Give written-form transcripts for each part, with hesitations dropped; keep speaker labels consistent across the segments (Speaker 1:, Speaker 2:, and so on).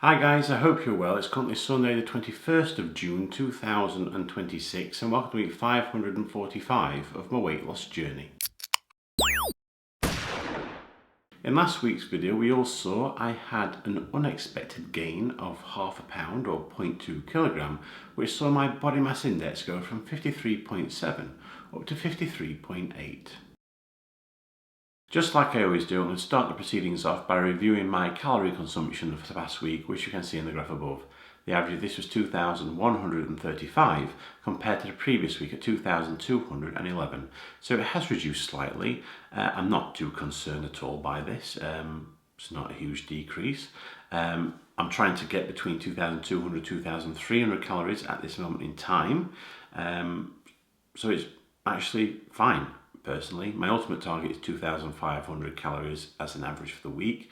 Speaker 1: Hi guys, I hope you're well. It's currently Sunday the 21st of June 2026 and welcome to week 545 of my weight loss journey. In last week's video we all saw I had an unexpected gain of half a pound or 0.2 kilogram, which saw my body mass index go from 53.7 up to 53.8. Just like I always do, I'm going to start the proceedings off by reviewing my calorie consumption for the past week, which you can see in the graph above. The average of this was 2,135 compared to the previous week at 2,211. So it has reduced slightly. I'm not too concerned at all by this. It's not a huge decrease. I'm trying to get between 2,200 and 2,300 calories at this moment in time. So it's actually fine. Personally, my ultimate target is 2,500 calories as an average for the week,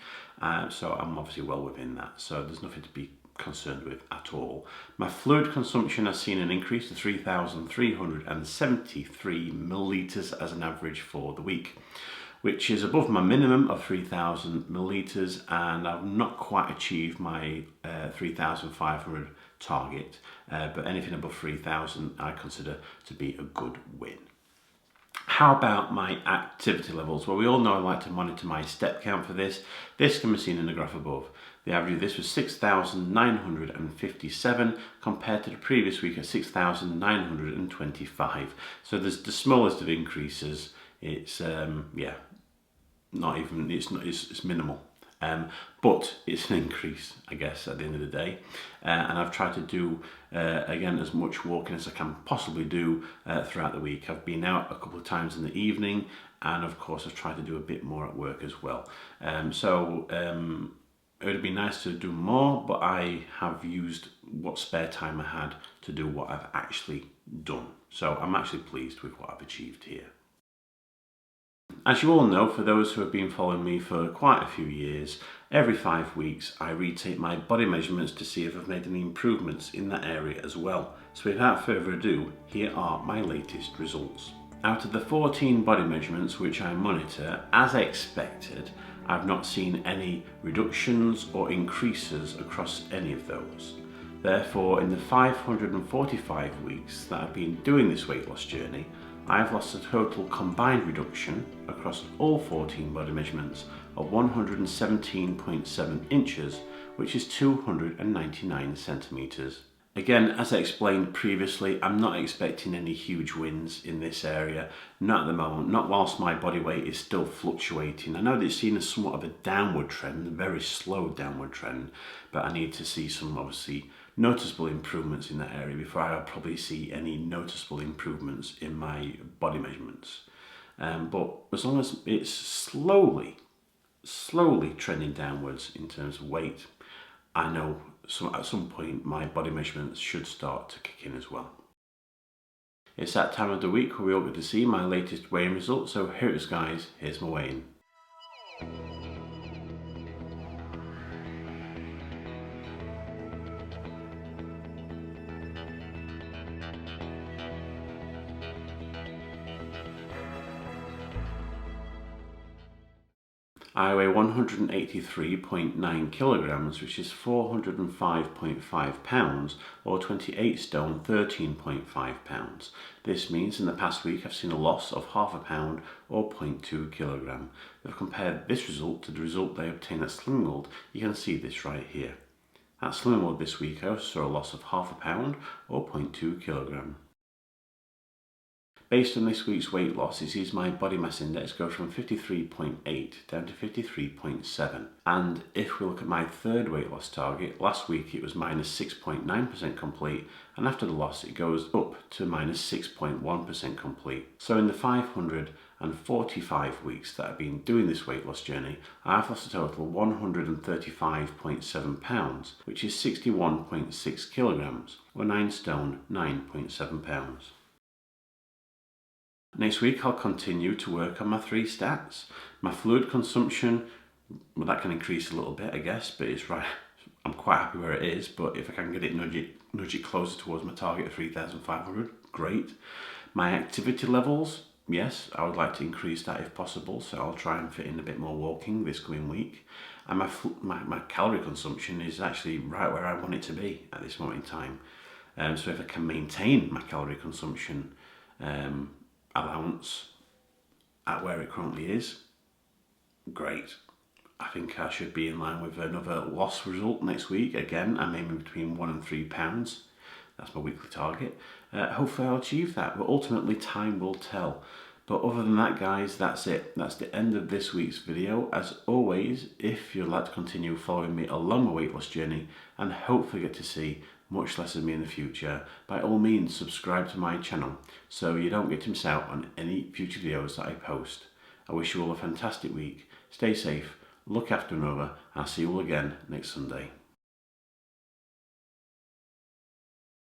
Speaker 1: so I'm obviously well within that, so there's nothing to be concerned with at all. My fluid consumption has seen an increase to 3,373 millilitres as an average for the week, which is above my minimum of 3,000 millilitres, and I've not quite achieved my 3,500 target, but anything above 3,000 I consider to be a good win. How about my activity levels? Well, we all know I like to monitor my step count for this. This can be seen in the graph above. The average of this was 6,957 compared to the previous week at 6,925. So there's the smallest of increases. It's it's minimal. But it's an increase, I guess, at the end of the day. And I've tried to do, again, as much walking as I can possibly do throughout the week. I've been out a couple of times in the evening, and of course I've tried to do a bit more at work as well. It would be nice to do more, but I have used what spare time I had to do what I've actually done. So I'm actually pleased with what I've achieved here. As you all know, for those who have been following me for quite a few years, every 5 weeks I retake my body measurements to see if I've made any improvements in that area as well. So without further ado, here are my latest results. Out of the 14 body measurements which I monitor, as expected, I've not seen any reductions or increases across any of those. Therefore, in the 545 weeks that I've been doing this weight loss journey, I've lost a total combined reduction across all 14 body measurements of 117.7 inches, which is 299 centimetres. Again, as I explained previously, I'm not expecting any huge wins in this area, not at the moment, not whilst my body weight is still fluctuating. I know that it's seen as somewhat of a downward trend, a very slow downward trend, but I need to see some obviously noticeable improvements in that area before I'll probably see any noticeable improvements in my body measurements. But as long as it's slowly trending downwards in terms of weight, I know at some point my body measurements should start to kick in as well. It's that time of the week where we all get to see my latest weighing results, so here it is guys, here's my weighing. I weigh 183.9 kilograms, which is 405.5 pounds, or 28 stone, 13.5 pounds. This means in the past week I've seen a loss of half a pound, or 0.2 kilogram. If I compare this result to the result they obtained at Slimming World, you can see this right here. At Slimming World this week I also saw a loss of half a pound, or 0.2 kilogram. Based on this week's weight loss, it sees my body mass index go from 53.8 down to 53.7. And if we look at my third weight loss target, last week it was minus 6.9% complete, and after the loss it goes up to minus 6.1% complete. So in the 545 weeks that I've been doing this weight loss journey, I've lost a total of 135.7 pounds, which is 61.6 kilograms, or 9 stone, 9.7 pounds. Next week I'll continue to work on my 3 stats. My fluid consumption, well, that can increase a little bit I guess, but it's right. I'm quite happy where it is, but if I can get it nudge it closer towards my target of 3,500, great. My activity levels, yes, I would like to increase that if possible, so I'll try and fit in a bit more walking this coming week. and my calorie consumption is actually right where I want it to be at this moment in time. So if I can maintain my calorie consumption allowance at where it currently is, great. I think I should be in line with another loss result next week. Again, I'm aiming between £1 and £3. That's my weekly target. Hopefully I'll achieve that, but ultimately time will tell. But other than that, guys, that's it. That's the end of this week's video. As always, if you'd like to continue following me along my weight loss journey and hopefully get to see much less of me in the future, by all means subscribe to my channel so you don't get to miss out on any future videos that I post. I wish you all a fantastic week. Stay safe, look after one another, and I'll see you all again next Sunday.